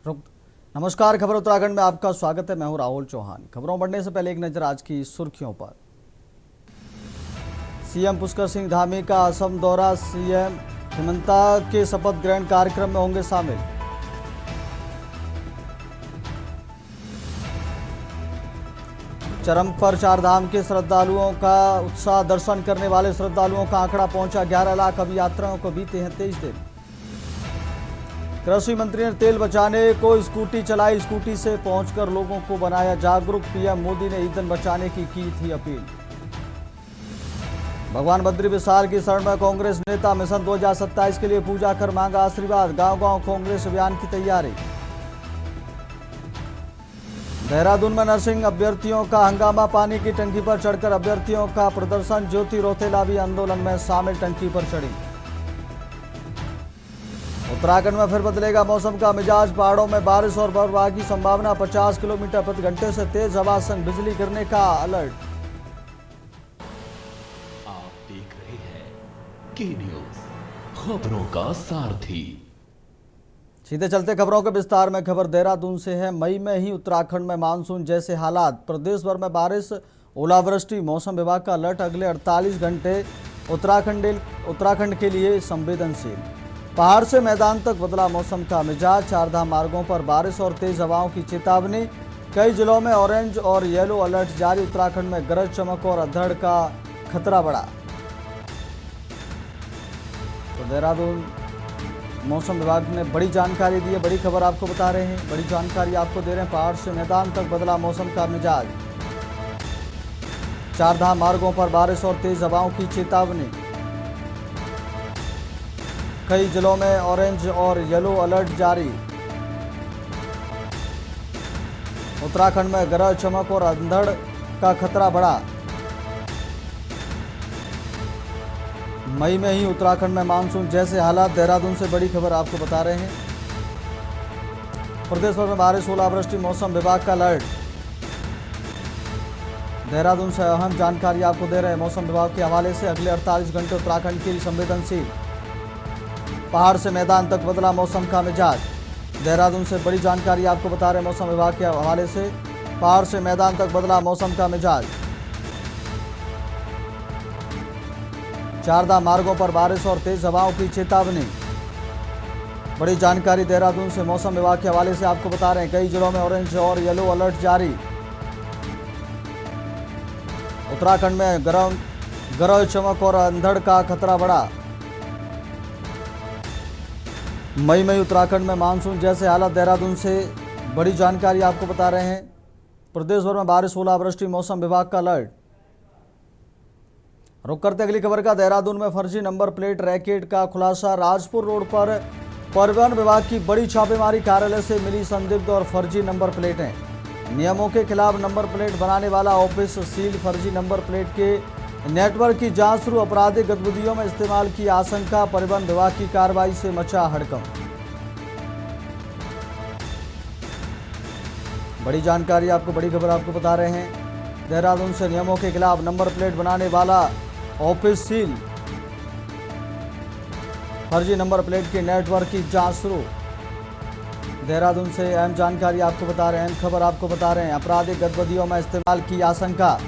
रुक नमस्कार, खबर उत्तराखंड में आपका स्वागत है। मैं हूं राहुल चौहान। खबरों बढ़ने से पहले एक नजर आज की सुर्खियों पर। सीएम पुष्कर सिंह धामी का असम दौरा, सीएम हिमंता के शपथ ग्रहण कार्यक्रम में होंगे शामिल। चरम पर चारधाम के श्रद्धालुओं का उत्साह, दर्शन करने वाले श्रद्धालुओं का आंकड़ा पहुंचा 11 लाख। अब यात्राओं को बीते हैं 23 दिन। कृषि मंत्री ने तेल बचाने को स्कूटी चलाई, स्कूटी से पहुंचकर लोगों को बनाया जागरूक। पीएम मोदी ने ईंधन बचाने की थी अपील। भगवान बद्री विशाल की शरण में कांग्रेस नेता, मिशन 2027 के लिए पूजा कर मांगा आशीर्वाद। गांव-गांव कांग्रेस अभियान की तैयारी। देहरादून में नर्सिंग अभ्यर्थियों का हंगामा, पानी की टंकी पर चढ़कर अभ्यर्थियों का प्रदर्शन। ज्योति रौतेला भी आंदोलन में शामिल, टंकी पर चढ़ी। उत्तराखंड में फिर बदलेगा मौसम का मिजाज, पहाड़ों में बारिश और बर्फबारी की संभावना। 50 किलोमीटर प्रति घंटे से तेज हवा संग बिजली गिरने का अलर्ट। आप देख रहे हैं के न्यूज, खबरों का सारथी। सीधे चलते खबरों के विस्तार में। खबर देहरादून से है। मई में ही उत्तराखंड में मानसून जैसे हालात, प्रदेश भर में बारिश, ओलावृष्टि। मौसम विभाग का अलर्ट, अगले 48 घंटे उत्तराखंड के लिए संवेदनशील। पहाड़ से मैदान तक बदला मौसम का मिजाज, चारधाम मार्गों पर बारिश और तेज हवाओं की चेतावनी। कई जिलों में ऑरेंज और येलो अलर्ट जारी। उत्तराखंड में गरज, चमक और अंधड़ का खतरा बढ़ा। तो देहरादून मौसम विभाग ने बड़ी जानकारी दी है, बड़ी खबर आपको बता रहे हैं, बड़ी जानकारी आपको दे रहे हैं। पहाड़ से मैदान तक बदला मौसम का मिजाज, चारधाम मार्गों पर बारिश और तेज हवाओं की चेतावनी। कई जिलों में ऑरेंज और येलो अलर्ट जारी। उत्तराखंड में गरज, चमक और अंधड़ का खतरा बढ़ा। मई में ही उत्तराखंड में मानसून जैसे हालात। देहरादून से बड़ी खबर आपको बता रहे हैं। प्रदेश भर में बारिश, ओलावृष्टि, मौसम विभाग का अलर्ट। देहरादून से अहम जानकारी आपको दे रहे हैं मौसम विभाग के हवाले से। अगले 48 घंटे उत्तराखंड के लिए संवेदनशील। पहाड़ से मैदान तक बदला मौसम का मिजाज। देहरादून से बड़ी जानकारी आपको बता रहे हैं मौसम विभाग के हवाले से। पहाड़ से मैदान तक बदला मौसम का मिजाज, चारधाम मार्गों पर बारिश और तेज हवाओं की चेतावनी। बड़ी जानकारी देहरादून से मौसम विभाग के हवाले से आपको बता रहे हैं। कई जिलों में ऑरेंज और येलो अलर्ट जारी। उत्तराखंड में गरज, चमक और अंधड़ का खतरा बढ़ा। मई में उत्तराखंड में मानसून जैसे हालत। देहरादून से बड़ी जानकारी आपको बता रहे हैं। प्रदेश भर में बारिश, ओलावृष्टि, मौसम विभाग का अलर्ट। रुक करते अगली खबर का। देहरादून में फर्जी नंबर प्लेट रैकेट का खुलासा। राजपुर रोड पर परिवहन विभाग की बड़ी छापेमारी, कार्यालय से मिली संदिग्ध और फर्जी नंबर प्लेटें। नियमों के खिलाफ नंबर प्लेट बनाने वाला ऑफिस सील। फर्जी नंबर प्लेट के नेटवर्क की जांच शुरू। आपराधिक गतिविधियों में इस्तेमाल की आशंका। परिवहन विभाग की कार्रवाई से मचा हड़कंप। बड़ी जानकारी आपको, बड़ी खबर आपको बता रहे हैं। देहरादून से नियमों के खिलाफ नंबर प्लेट बनाने वाला ऑफिस सील। फर्जी नंबर प्लेट के नेटवर्क की जांच शुरू। देहरादून से अहम जानकारी आपको बता रहे हैं, अहम खबर आपको बता रहे हैं। आपराधिक गतिविधियों में इस्तेमाल की आशंका।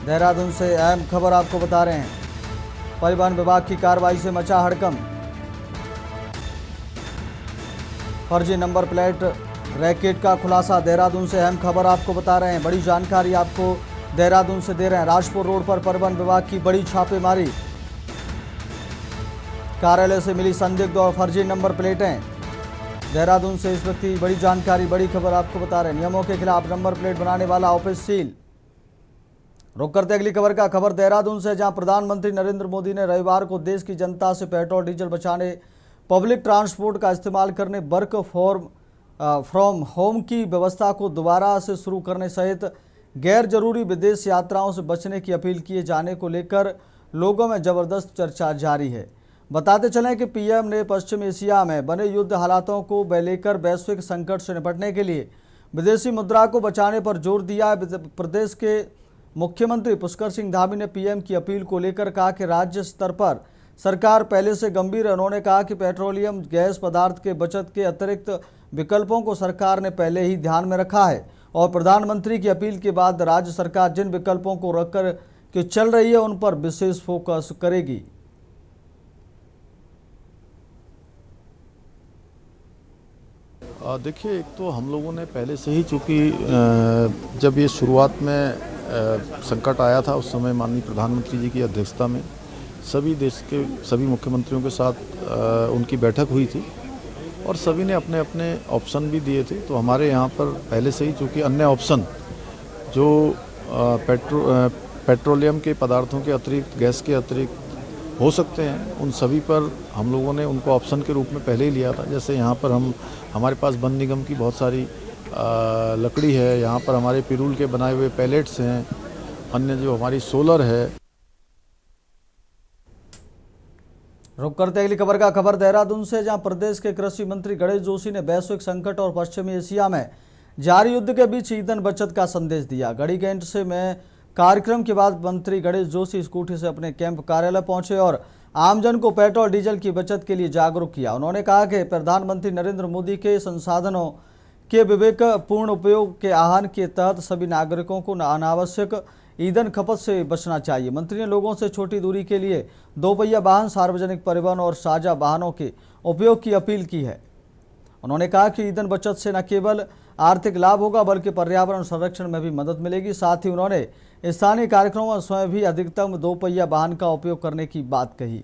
देहरादून से अहम खबर आपको बता रहे हैं। परिवहन विभाग की कार्रवाई से मचा हड़कंप। फर्जी नंबर प्लेट रैकेट का खुलासा। देहरादून से अहम खबर आपको बता रहे हैं, बड़ी जानकारी आपको देहरादून से दे रहे हैं। राजपुर रोड पर परिवहन विभाग की बड़ी छापेमारी। कार्यालय से मिली संदिग्ध और फर्जी नंबर प्लेटें। देहरादून से इस वक्त की बड़ी जानकारी, बड़ी खबर आपको बता रहे हैं। नियमों के खिलाफ नंबर प्लेट बनाने वाला ऑफिस सील। रुक करते अगली खबर का। खबर देहरादून से, जहां प्रधानमंत्री नरेंद्र मोदी ने रविवार को देश की जनता से पेट्रोल डीजल बचाने, पब्लिक ट्रांसपोर्ट का इस्तेमाल करने, वर्क फ्रॉम होम की व्यवस्था को दोबारा से शुरू करने सहित गैर जरूरी विदेश यात्राओं से बचने की अपील किए जाने को लेकर लोगों में जबरदस्त चर्चा जारी है। बताते चलें कि पीएम ने पश्चिम एशिया में बने युद्ध हालातों को लेकर वैश्विक संकट से निपटने के लिए विदेशी मुद्रा को बचाने पर जोर दिया। प्रदेश के मुख्यमंत्री पुष्कर सिंह धामी ने पीएम की अपील को लेकर कहा कि राज्य स्तर पर सरकार पहले से गंभीर है। उन्होंने कहा कि पेट्रोलियम गैस पदार्थ के बचत के अतिरिक्त विकल्पों को सरकार ने पहले ही ध्यान में रखा है और प्रधानमंत्री की अपील के बाद राज्य सरकार जिन विकल्पों को रखकर के चल रही है उन पर विशेष फोकस करेगी। देखिए, एक तो हम लोगों ने पहले से ही, चूँकि जब ये शुरुआत में संकट आया था उस समय माननीय प्रधानमंत्री जी की अध्यक्षता में सभी देश के सभी मुख्यमंत्रियों के साथ उनकी बैठक हुई थी और सभी ने अपने अपने ऑप्शन भी दिए थे। तो हमारे यहाँ पर पहले से ही चूँकि अन्य ऑप्शन जो पेट्रोलियम के पदार्थों के अतिरिक्त, गैस के अतिरिक्त हो सकते हैं, उन सभी पर हम लोगों ने उनको ऑप्शन के रूप में पहले ही लिया था। जैसे यहाँ पर हमारे पास वन निगम की बहुत सारी लकड़ी है, यहाँ पर हमारे पिरूल के बनाए हुए पैलेट्स हैं, अन्य जो हमारी सोलर है। रुक करते अगली खबर का खबर देहरादून से, जहां प्रदेश के कृषि मंत्री गणेश जोशी ने वैश्विक संकट और पश्चिमी एशिया में जारी युद्ध के बीच ईंधन बचत का संदेश दिया। गढ़ी कैंट से में कार्यक्रम के बाद मंत्री गणेश जोशी स्कूटी से अपने कैंप कार्यालय पहुंचे और आमजन को पेट्रोल डीजल की बचत के लिए जागरूक किया। उन्होंने कहा कि प्रधानमंत्री नरेंद्र मोदी के संसाधनों के विवेकपूर्ण उपयोग के आह्वान के तहत सभी नागरिकों को अनावश्यक ईंधन खपत से बचना चाहिए। मंत्री ने लोगों से छोटी दूरी के लिए दोपहिया वाहन, सार्वजनिक परिवहन और साझा वाहनों के उपयोग की अपील की है। उन्होंने कहा कि ईंधन बचत से न केवल आर्थिक लाभ होगा बल्कि पर्यावरण संरक्षण में भी मदद मिलेगी। साथ ही उन्होंने स्थानीय कार्यक्रमों में स्वयं भी अधिकतम दोपहिया वाहन का उपयोग करने की बात कही।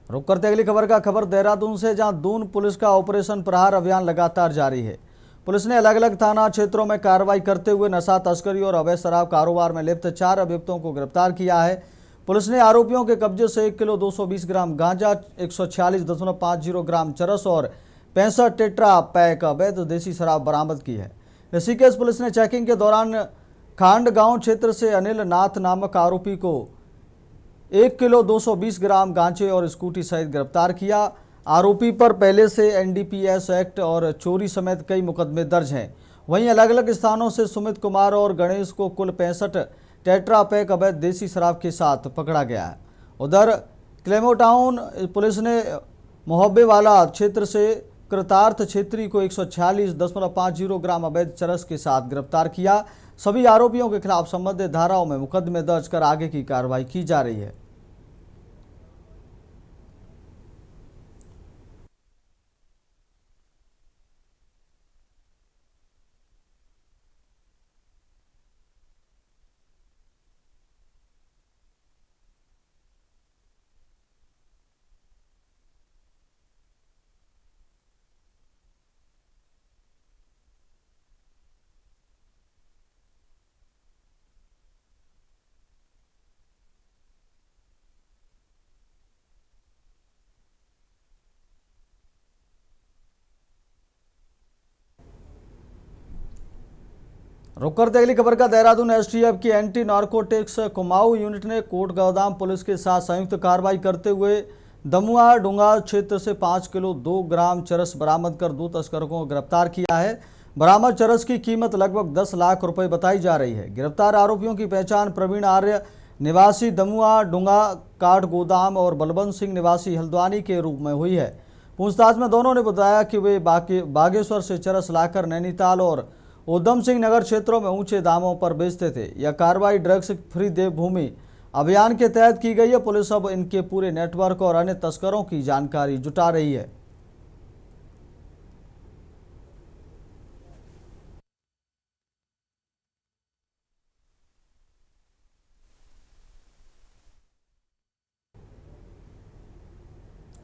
रुक करते अगली खबर का खबर देहरादून से, जहां दून पुलिस का ऑपरेशन प्रहार अभियान लगातार जारी है। पुलिस ने अलग अलग थाना क्षेत्रों में कार्रवाई करते हुए नशा तस्करी और अवैध शराब कारोबार में लिप्त 4 अभियुक्तों को गिरफ्तार किया है। पुलिस ने आरोपियों के कब्जे से 1 किलो 220 ग्राम गांजा, 146.50 ग्राम चरस और 65 टेट्रा पैक अवैध देसी शराब बरामद की है। ऋषिकेश पुलिस ने चेकिंग के दौरान खांड गांव क्षेत्र से अनिल नाथ नामक आरोपी को 1 किलो 220 ग्राम गांजे और स्कूटी सहित गिरफ्तार किया। आरोपी पर पहले से एनडीपीएस एक्ट और चोरी समेत कई मुकदमे दर्ज हैं। वहीं अलग अलग स्थानों से सुमित कुमार और गणेश को कुल 65 टेट्रा पैक अवैध देसी शराब के साथ पकड़ा गया है। उधर क्लेमोटाउन पुलिस ने मोहब्बे वाला क्षेत्र से कृतार्थ छेत्री को 146.50 ग्राम अवैध चरस के साथ गिरफ्तार किया। सभी आरोपियों के खिलाफ संबंधित धाराओं में मुकदमे दर्ज कर आगे की कार्रवाई की जा रही है। रुक करते अगली खबर का देहरादून एसटीएफ की एंटी नार्कोटिक्स कुमाऊं यूनिट ने कोट गोदाम पुलिस के साथ संयुक्त कार्रवाई करते हुए दमुआ डूंगा क्षेत्र से 5 किलो 2 ग्राम चरस बरामद कर 2 तस्करों को गिरफ्तार किया है। बरामद चरस की कीमत लगभग 10 लाख रुपए बताई जा रही है। गिरफ्तार आरोपियों की पहचान प्रवीण आर्य निवासी दमुआ डूंगा काठ गोदाम और बलवंत सिंह निवासी हल्द्वानी के रूप में हुई है। पूछताछ में दोनों ने बताया कि वे बागेश्वर से चरस लाकर नैनीताल और उधम सिंह नगर क्षेत्रों में ऊंचे दामों पर बेचते थे। यह कार्रवाई ड्रग्स फ्री देवभूमि अभियान के तहत की गई है। पुलिस अब इनके पूरे नेटवर्क और अन्य तस्करों की जानकारी जुटा रही है।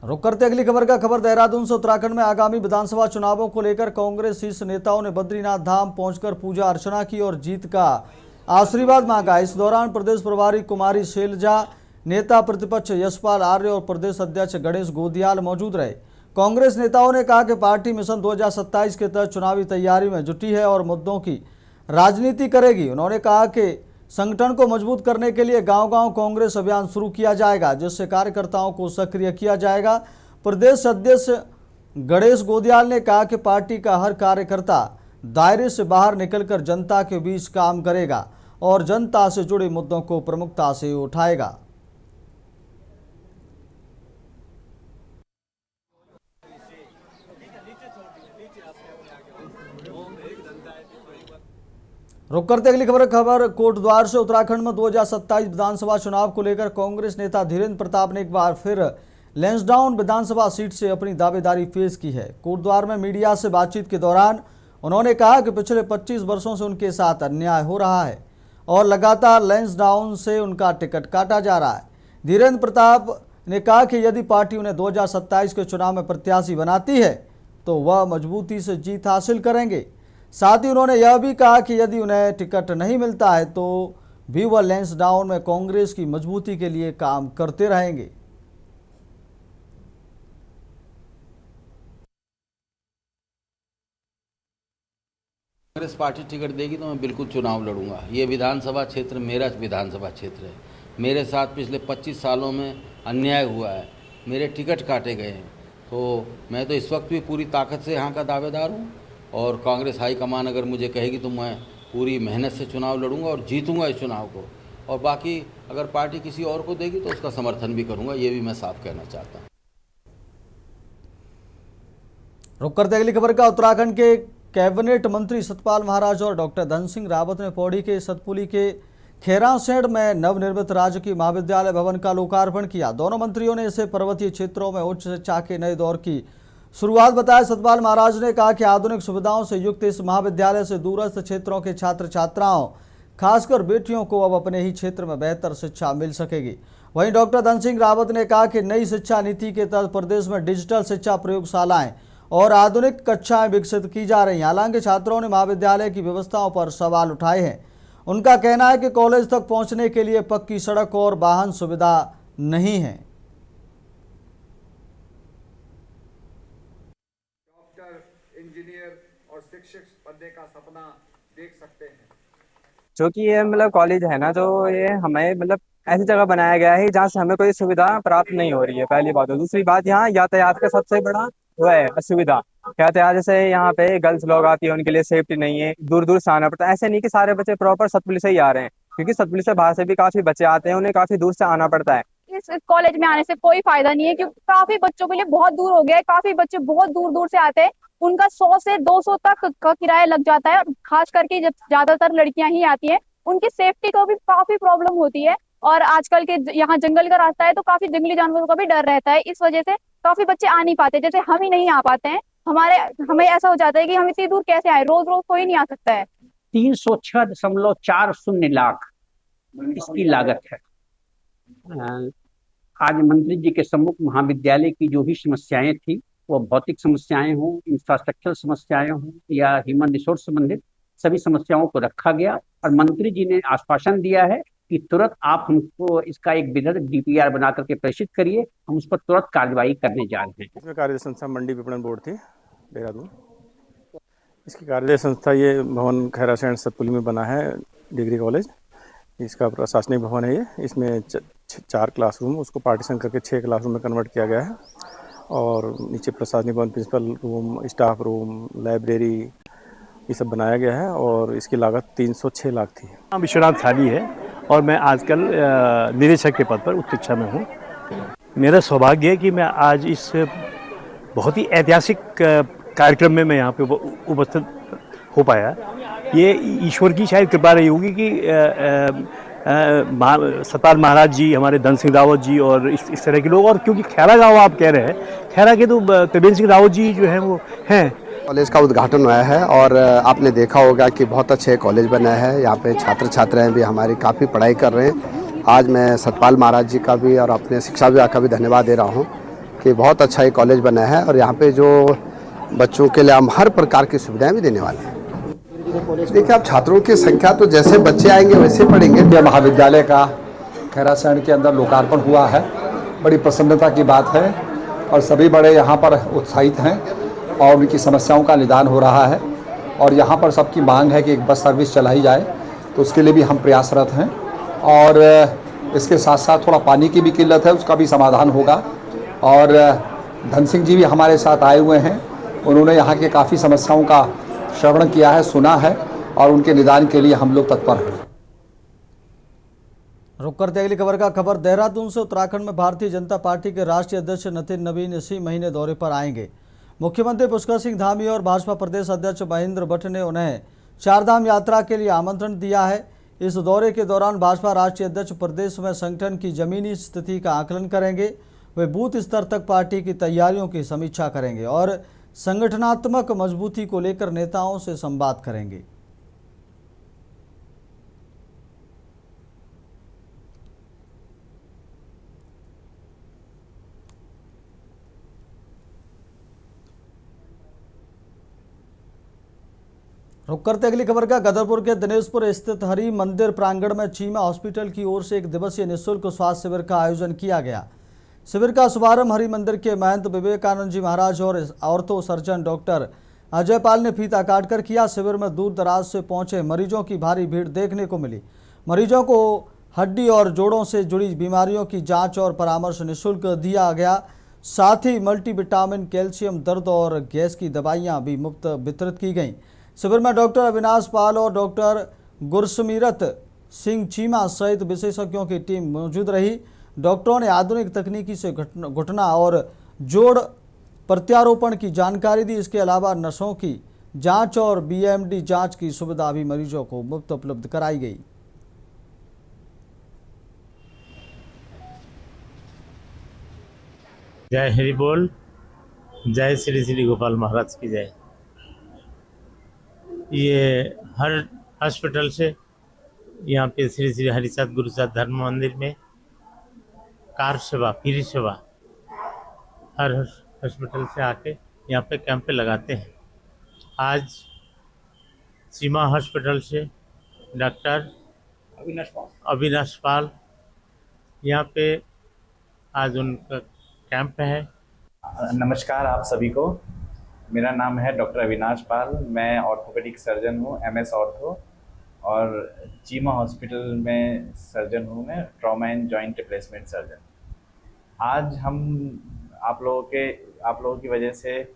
रुक करते अगली खबर का खबर देहरादून से, उत्तराखंड में आगामी विधानसभा चुनावों को लेकर कांग्रेस शीर्ष नेताओं ने बद्रीनाथ धाम पहुंचकर पूजा अर्चना की और जीत का आशीर्वाद मांगा। इस दौरान प्रदेश प्रभारी कुमारी शैलजा, नेता प्रतिपक्ष यशपाल आर्य और प्रदेश अध्यक्ष गणेश गोदियाल मौजूद रहे। कांग्रेस नेताओं ने कहा कि पार्टी मिशन 2027 के तहत चुनावी तैयारी में जुटी है और मुद्दों की राजनीति करेगी। उन्होंने कहा कि संगठन को मजबूत करने के लिए गांव-गांव कांग्रेस अभियान शुरू किया जाएगा, जिससे कार्यकर्ताओं को सक्रिय किया जाएगा। प्रदेश अध्यक्ष गणेश गोदियाल ने कहा कि पार्टी का हर कार्यकर्ता दायरे से बाहर निकलकर जनता के बीच काम करेगा और जनता से जुड़े मुद्दों को प्रमुखता से उठाएगा। रुक करते अगली खबर कोटद्वार से। उत्तराखंड में 2027 विधानसभा चुनाव को लेकर कांग्रेस नेता धीरेन्द्र प्रताप ने एक बार फिर लैंसडाउन विधानसभा सीट से अपनी दावेदारी पेश की है। कोटद्वार में मीडिया से बातचीत के दौरान उन्होंने कहा कि पिछले 25 वर्षों से उनके साथ अन्याय हो रहा है और लगातार लैंसडाउन से उनका टिकट काटा जा रहा है। धीरेन्द्र प्रताप ने कहा कि यदि पार्टी उन्हें 2027 के चुनाव में प्रत्याशी बनाती है तो वह मजबूती से जीत हासिल करेंगे। साथ ही उन्होंने यह भी कहा कि यदि उन्हें टिकट नहीं मिलता है तो भी वह लैंसडाउन में कांग्रेस की मजबूती के लिए काम करते रहेंगे। कांग्रेस पार्टी टिकट देगी तो मैं बिल्कुल चुनाव लड़ूंगा। ये विधानसभा क्षेत्र मेरा विधानसभा क्षेत्र है। मेरे साथ पिछले 25 सालों में अन्याय हुआ है, मेरे टिकट काटे गए हैं, तो मैं तो इस वक्त भी पूरी ताकत से यहाँ का दावेदार हूँ और कांग्रेस हाईकमान अगर मुझे कहेगी तो मैं पूरी मेहनत से चुनाव लड़ूंगा और जीतूंगा इस चुनाव को। और बाकी अगर पार्टी किसी और को देगी तो उसका समर्थन भी करूंगा, ये भी मैं साफ कहना चाहता हूँ। रुक करते अगली खबर का। उत्तराखंड के कैबिनेट मंत्री सतपाल महाराज और डॉक्टर धन सिंह रावत ने पौड़ी के सतपुली के खेरासेड़ में नवनिर्मित राजकीय महाविद्यालय भवन का लोकार्पण किया। दोनों मंत्रियों ने इसे पर्वतीय क्षेत्रों में उच्च शिक्षा के नए दौर की शुरुआत बताया। सतपाल महाराज ने कहा कि आधुनिक सुविधाओं से युक्त इस महाविद्यालय से दूरस्थ क्षेत्रों के छात्र छात्राओं खासकर बेटियों को अब अपने ही क्षेत्र में बेहतर शिक्षा मिल सकेगी। वहीं डॉक्टर धन सिंह रावत ने कहा कि नई शिक्षा नीति के तहत प्रदेश में डिजिटल शिक्षा प्रयोगशालाएं और आधुनिक कक्षाएं विकसित की जा रही हैं। हालांकि छात्रों ने महाविद्यालय की व्यवस्थाओं पर सवाल उठाए हैं। उनका कहना है कि कॉलेज तक पहुंचने के लिए पक्की सड़क और वाहन सुविधा नहीं है। इंजीनियर और शिक्षक बनने का सपना देख सकते हैं। जो कि ये मतलब कॉलेज है ना, जो ये हमें मतलब ऐसी जगह बनाया गया है जहाँ से हमें कोई सुविधा प्राप्त नहीं हो रही है, पहली बात। है दूसरी बात, यहाँ यातायात का सबसे बड़ा वो है असुविधा। यातायात जैसे यहाँ पे गर्ल्स लोग आती है, उनके लिए सेफ्टी नहीं है, दूर दूर से आना पड़ता है। ऐसे नहीं कि सारे बच्चे प्रॉपर सतपुली से ही आ रहे हैं, क्योंकि सतपुली से बाहर से भी काफी बच्चे आते हैं, उन्हें काफी दूर से आना पड़ता है। इस कॉलेज में आने से कोई फायदा नहीं है, क्योंकि काफी बच्चों के लिए बहुत दूर हो गया है। काफी बच्चे बहुत दूर दूर से आते हैं, उनका 100 से 200 तक का किराया लग जाता है। खास करके जब ज्यादातर लड़कियां ही आती हैं, उनकी सेफ्टी को भी काफी प्रॉब्लम होती है। और आजकल के यहाँ जंगल का रास्ता है, तो काफी जंगली जानवरों का भी डर रहता है। इस वजह से काफी बच्चे आ नहीं पाते, जैसे हम ही नहीं आ पाते हैं। हमें ऐसा हो जाता है कि हम इतनी दूर कैसे आए, रोज रोज कोई नहीं आ सकता है। 306.40 लाख इसकी लागत है। आज मंत्री जी के सम्मुख महाविद्यालय की जो भी समस्याएं थी, वो भौतिक समस्याएं हों, इंफ्रास्ट्रक्चर समस्याएं हों या ह्यूमन रिसोर्स संबंधित सभी समस्याओं को रखा गया और मंत्री जी ने आश्वासन दिया है कि तुरंत आप हमको इसका एक विधि DPR बना करके प्रेषित करिए, हम उस पर तुरंत कार्रवाई करने जा रहे हैं। इसमें कार्य संस्था मंडी विपणन बोर्ड थी देहरादून। इसकी कार्य संस्था ये भवन खैरासेड़ सतपुली में बना है, डिग्री कॉलेज। इसका प्रशासनिक भवन है ये। इसमें 4 क्लासरूम, उसको पार्टीशन करके 6 क्लासरूम में कन्वर्ट किया गया है। और नीचे प्रशासनिक भवन, principal room, staff room, library, ये सब बनाया गया है। और इसकी लागत 306 लाख थी। विश्वनाथ थाली है और मैं आजकल निदेशक के पद पर उच्च शिक्षा में हूँ। मेरा सौभाग्य है कि मैं आज इस बहुत ही ऐतिहासिक कार्यक्रम में मैं यहाँ पे उपस्थित हो पाया। ये ईश्वर की शायद कृपा रही होगी कि सतपाल महाराज जी, हमारे धन सिंह रावत जी और इस तरह के लोग, और क्योंकि खैरा गाँव आप कह रहे हैं, खैरा के तो त्रिवेंद्र सिंह रावत जी जो हैं वो हैं। कॉलेज का उद्घाटन हुआ है और आपने देखा होगा कि बहुत अच्छे कॉलेज बना है। यहाँ पे छात्र छात्राएं भी हमारी काफ़ी पढ़ाई कर रहे हैं। आज मैं सतपाल महाराज जी का भी और अपने शिक्षा विभाग का भी धन्यवाद दे रहा हूँ कि बहुत अच्छा ये कॉलेज बना है और यहाँ पे जो बच्चों के लिए हम हर प्रकार की सुविधाएं भी देने वाले हैं। देखिए, अब छात्रों की संख्या तो जैसे बच्चे आएंगे वैसे पढ़ेंगे। महाविद्यालय का खैरासेड़ के अंदर लोकार्पण हुआ है, बड़ी प्रसन्नता की बात है और सभी बड़े यहाँ पर उत्साहित हैं और उनकी समस्याओं का निदान हो रहा है। और यहाँ पर सबकी मांग है कि एक बस सर्विस चलाई जाए तो उसके लिए भी हम प्रयासरत हैं। और इसके साथ साथ थोड़ा पानी की भी किल्लत है, उसका भी समाधान होगा। और धन सिंह जी भी हमारे साथ आए हुए हैं, उन्होंने यहाँ के काफ़ी समस्याओं का श्रवण किया है, सुना है, और उनके निदान के लिए हम लोग तत्पर हैं। रुक करते अगली खबर का खबर देहरादून से। उत्तराखंड में भारतीय जनता पार्टी के राष्ट्रीय अध्यक्ष नितिन नवीन इसी महीने दौरे पर आएंगे। मुख्यमंत्री पुष्कर सिंह धामी और भाजपा प्रदेश अध्यक्ष महेंद्र भट्ट ने उन्हें चारधाम यात्रा के लिए आमंत्रण दिया है। इस दौरे के दौरान भाजपा राष्ट्रीय अध्यक्ष प्रदेश में संगठन की जमीनी स्थिति का आकलन करेंगे। वे बूथ स्तर तक पार्टी की तैयारियों की समीक्षा करेंगे और संगठनात्मक मजबूती को लेकर नेताओं से संवाद करेंगे। रुक करते अगली खबर का गदरपुर के दिनेशपुर स्थित हरि मंदिर प्रांगण में चीमा हॉस्पिटल की ओर से एक दिवसीय निःशुल्क स्वास्थ्य शिविर का आयोजन किया गया। शिविर का शुभारंभ हरि मंदिर के महंत विवेकानंद जी महाराज और ortho surgeon doctor Ajay Pal ने फीता काटकर किया। शिविर में दूर दराज से पहुंचे मरीजों की भारी भीड़ देखने को मिली। मरीजों को हड्डी और जोड़ों से जुड़ी बीमारियों की जाँच और परामर्श निःशुल्क दिया गया। साथ ही मल्टीविटामिन, कैल्शियम, दर्द और गैस की दवाइयाँ भी मुफ्त वितरित की गईं। शिविर में डॉक्टर अविनाश पाल और डॉक्टर गुरसमीरत सिंह चीमा सहित विशेषज्ञों की टीम मौजूद रही। डॉक्टरों ने आधुनिक तकनीकी से घुटना और जोड़ प्रत्यारोपण की जानकारी दी। इसके अलावा नसों की जांच और बीएमडी जांच की सुविधा भी मरीजों को मुफ्त उपलब्ध कराई गई। जय हरि बोल, जय श्री श्री गोपाल महाराज की जय। ये हर हॉस्पिटल से यहाँ पे श्री श्री हरिचाँद गुरुचाँद धर्म मंदिर में कार सेवा, फ्री सेवा हर हॉस्पिटल से आके यहाँ पे कैंप लगाते हैं। आज सीमा हॉस्पिटल से डॉक्टर अविनाश पाल यहाँ पे आज उनका कैंप है। नमस्कार आप सभी को, मेरा नाम है डॉक्टर अविनाश पाल। मैं ऑर्थोपेडिक सर्जन हूँ, एमएस ऑर्थो, और चीमा हॉस्पिटल में सर्जन हूँ मैं, trauma and joint replacement surgeon. आज हम आप लोगों की वजह से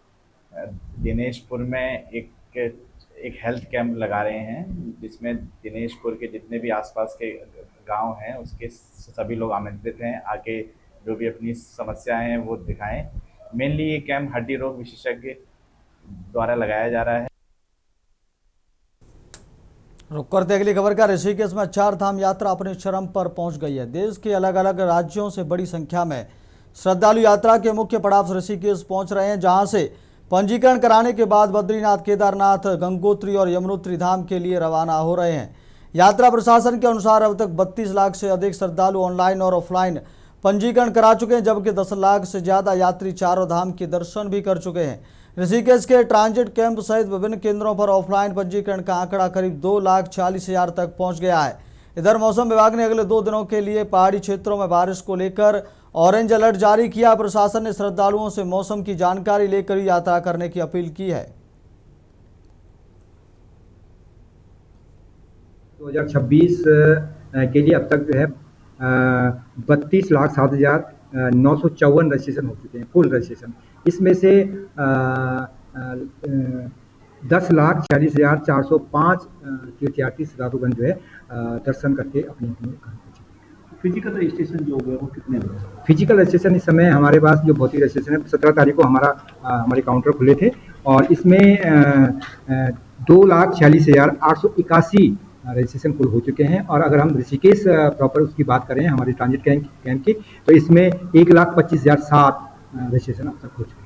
दिनेशपुर में एक हेल्थ कैंप लगा रहे हैं, जिसमें दिनेशपुर के जितने भी आसपास के गांव हैं उसके सभी लोग आमंत्रित हैं, आके जो भी अपनी समस्याएं हैं वो दिखाएं। मेनली ये कैंप हड्डी रोग विशेषज्ञ द्वारा लगाया जा रहा है। रुक करते अगली खबर का। ऋषिकेश में चारधाम यात्रा अपने चरम पर पहुंच गई है। देश के अलग अलग राज्यों से बड़ी संख्या में श्रद्धालु यात्रा के मुख्य पड़ाव ऋषिकेश पहुंच रहे हैं, जहां से पंजीकरण कराने के बाद बद्रीनाथ, केदारनाथ, गंगोत्री और यमुनोत्री धाम के लिए रवाना हो रहे हैं। यात्रा प्रशासन के अनुसार अब तक 32 लाख से अधिक श्रद्धालु ऑनलाइन और ऑफलाइन पंजीकरण करा चुके हैं, जबकि 10 लाख से ज़्यादा यात्री चारों धाम के दर्शन भी कर चुके हैं। ऋषिकेश के ट्रांजिट कैंप सहित विभिन्न केंद्रों पर ऑफलाइन पंजीकरण का आंकड़ा करीब 2,40,000 तक पहुंच गया है। इधर मौसम विभाग ने अगले 2 दिनों के लिए पहाड़ी क्षेत्रों में बारिश को लेकर ऑरेंज अलर्ट जारी किया। प्रशासन ने श्रद्धालुओं से मौसम की जानकारी लेकर ही यात्रा करने की अपील की है। 2026 के लिए अब तक जो है 32,07,954 रजिस्ट्रेशन हो चुके हैं, फुल रजिस्ट्रेशन। इसमें से 10,46,405 तीर्थयात्री श्रद्धालुगण जो है दर्शन करके अपने अपने घर पहुंचे। फिजिकल रजिस्ट्रेशन जो हो गया वो कितने में? फिजिकल रजिस्ट्रेशन इस समय हमारे पास जो भौतिक रजिस्ट्रेशन है 17 तारीख को हमारे काउंटर खुले थे, और इसमें 2,46,881 रजिस्ट्रेशन फुल हो चुके हैं। और अगर हम ऋषिकेश प्रॉपर उसकी बात करें हमारे ट्रांजिट कैंप की, तो इसमें 1,25,007 रजिस्ट्रेशन अब तक हो चुके हैं।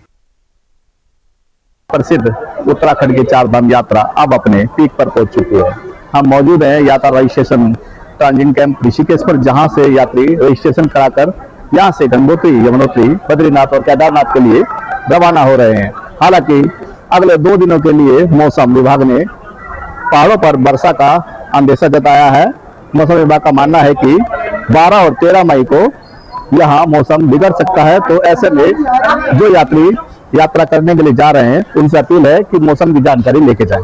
प्रसिद्ध उत्तराखंड की चारधाम यात्रा अब अपने पीक पर पहुंच चुकी है। हम मौजूद हैं यात्रा रजिस्ट्रेशन ट्रांजिट कैंप ऋषिकेश पर, जहां से यात्री रजिस्ट्रेशन कराकर यहां से गंगोत्री, यमुनोत्री, बद्रीनाथ और केदारनाथ के लिए रवाना हो रहे हैं। हालांकि अगले 2 दिनों के लिए मौसम विभाग ने पहाड़ों पर वर्षा का अंदेशा जताया है। मौसम विभाग का मानना है कि 12 और 13 मई को यहाँ मौसम बिगड़ सकता है, तो ऐसे में जो यात्री यात्रा करने के लिए जा रहे हैं उनसे अपील है कि मौसम की जानकारी लेके जाएं।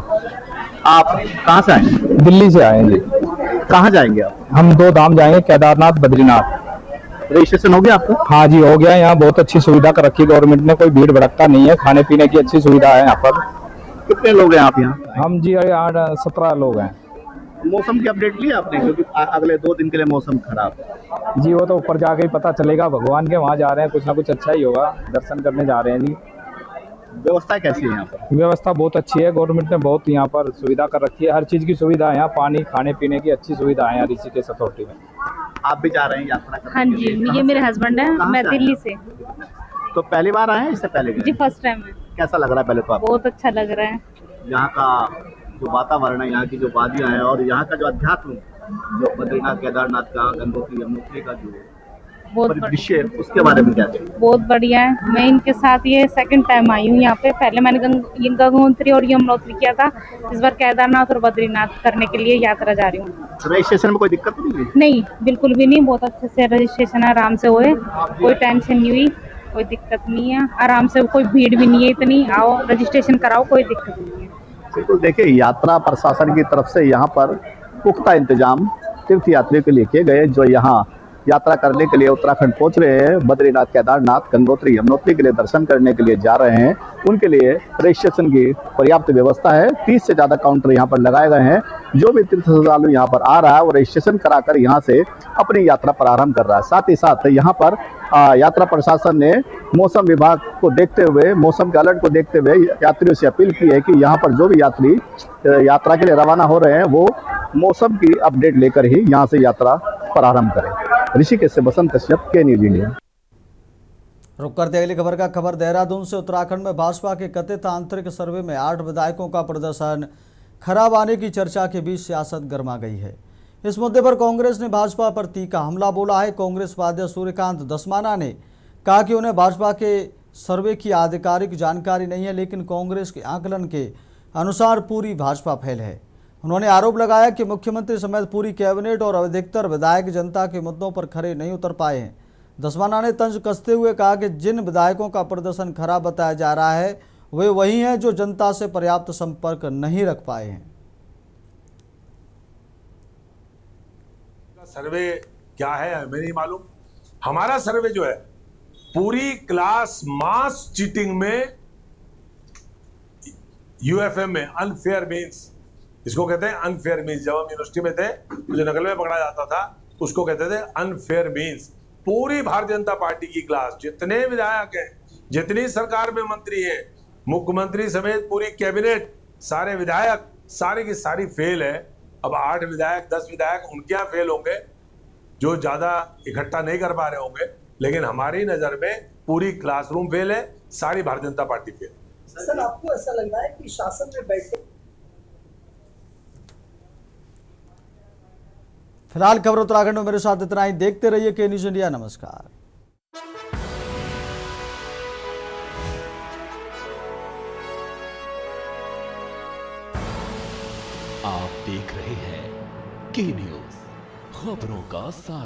आप कहाँ से आए? दिल्ली से आए जी। कहाँ जाएंगे आप? हम 2 धाम जाएंगे, केदारनाथ बद्रीनाथ। रजिस्ट्रेशन हो गया आपका? हाँ जी हो गया। यहाँ बहुत अच्छी सुविधा कर रखी है गवर्नमेंट ने, कोई भीड़ भड़कता नहीं है, खाने पीने की अच्छी सुविधा है यहाँ पर। कितने लोग हैं आप यहाँ? हम जी 17 लोग हैं। मौसम की अपडेट ली आपने, क्योंकि अगले 2 दिन के लिए मौसम खराब है। जी वो तो ऊपर जाके ही पता चलेगा, भगवान के वहाँ जा रहे हैं, कुछ ना कुछ अच्छा ही होगा, दर्शन करने जा रहे हैं जी। व्यवस्था कैसी है यहाँ पर? व्यवस्था बहुत अच्छी है, गवर्नमेंट ने बहुत यहाँ पर सुविधा कर रखी है, हर चीज़ की सुविधा है यहाँ, पानी खाने पीने की अच्छी सुविधा है यहाँ ऋषिकेश अथॉरिटी में। आप भी जा रहे हैं यात्रा करने? हाँ जी, ये मेरे हस्बैंड है, मैं दिल्ली से। तो पहली बार आए हैं इससे पहले? जी फर्स्ट टाइम है। कैसा लग रहा है पहले तो आपको? बहुत अच्छा लग रहा है। यहाँ का जो वातावरण है, यहाँ की जो वादियाँ हैं और यहाँ का जो अध्यात्म, जो बद्रीनाथ केदारनाथ का, गंगोत्री यमुनोत्री का जो परिदृश्य है, उसके बारे में क्या कहेंगे? बहुत बढ़िया है। मैं इनके साथ ये सेकंड टाइम आई हूँ यहाँ पे। पहले मैंने गंगोत्री और यमुनोत्री किया था, इस बार केदारनाथ और बद्रीनाथ करने के लिए यात्रा जा रही हूँ। रजिस्ट्रेशन में कोई दिक्कत नहीं है? नहीं, बिल्कुल भी नहीं, बहुत अच्छे से रजिस्ट्रेशन आराम से हुए, कोई टेंशन नहीं हुई, कोई दिक्कत नहीं है, आराम से, कोई भीड़ भी नहीं है इतनी, आओ रजिस्ट्रेशन कराओ, कोई दिक्कत नहीं है। बिल्कुल, देखिए यात्रा प्रशासन की तरफ से यहाँ पर पुख्ता इंतजाम तीर्थ यात्रियों के लिए किए गए, जो यहाँ यात्रा करने के लिए उत्तराखंड पहुंच रहे हैं, बद्रीनाथ केदारनाथ गंगोत्री यमुनोत्री के लिए दर्शन करने के लिए जा रहे हैं, उनके लिए रजिस्ट्रेशन की पर्याप्त व्यवस्था है। 30 से ज़्यादा काउंटर यहाँ पर लगाए गए हैं। जो भी तीर्थ श्रद्धालु यहाँ पर आ रहा है वो रजिस्ट्रेशन कराकर यहाँ से अपनी यात्रा प्रारंभ कर रहा है। साथ ही साथ यहाँ पर यात्रा प्रशासन ने मौसम विभाग को देखते हुए, मौसम के अलर्ट को देखते हुए यात्रियों से अपील की है कि यहाँ पर जो भी यात्री यात्रा के लिए रवाना हो रहे हैं वो मौसम की अपडेट लेकर ही यहाँ से यात्रा प्रारंभ करें। ऋषिकेश से बसंत कश्यप, के न्यूज इंडिया। रुक करते अगली खबर का। खबर देहरादून से। उत्तराखंड में भाजपा के कथित आंतरिक सर्वे में 8 विधायकों का प्रदर्शन खराब आने की चर्चा के बीच सियासत गर्मा गई है। इस मुद्दे पर कांग्रेस ने भाजपा पर तीखा हमला बोला है। कांग्रेस उपाध्यक्ष सूर्यकांत धस्माना ने कहा कि उन्हें भाजपा के सर्वे की आधिकारिक जानकारी नहीं है, लेकिन कांग्रेस के आकलन के अनुसार पूरी भाजपा फेल है। उन्होंने आरोप लगाया कि मुख्यमंत्री समेत पूरी कैबिनेट और अधिकतर विधायक जनता के मुद्दों पर खरे नहीं उतर पाए हैं। धस्माना ने तंज कसते हुए कहा कि जिन विधायकों का प्रदर्शन खराब बताया जा रहा है वे वही हैं जो जनता से पर्याप्त संपर्क नहीं रख पाए हैं। सर्वे क्या है हमें नहीं मालूम। हमारा सर्वे जो है पूरी क्लास मास चीटिंग में, यूएफएम में, अनफेयर मीन्स, इसको कहते हैं अनफेयर मीन्स। जब हम यूनिवर्सिटी में थे तो जो नकल में पकड़ा जाता था उसको कहते थे अनफेयर मीन्स। पूरी भारतीय जनता पार्टी की क्लास, जितने विधायक हैं, जितनी सरकार में मंत्री हैं, मुख्यमंत्री समेत पूरी कैबिनेट, सारे विधायक सारे की सारी फेल है। अब 8 विधायक 10 विधायक उनके यहाँ फेल होंगे जो ज्यादा इकट्ठा नहीं कर पा रहे होंगे, लेकिन हमारी नजर में पूरी क्लासरूम फेल है, सारी Bharatiya Janata party fail. Sir आपको ऐसा लग रहा है कि शासन में बैठे? फिलहाल खबर उत्तराखंड में मेरे साथ इतना ही। देखते रहिए के न्यूज इंडिया। नमस्कार। आप देख रहे हैं के न्यूज, खबरों का सार।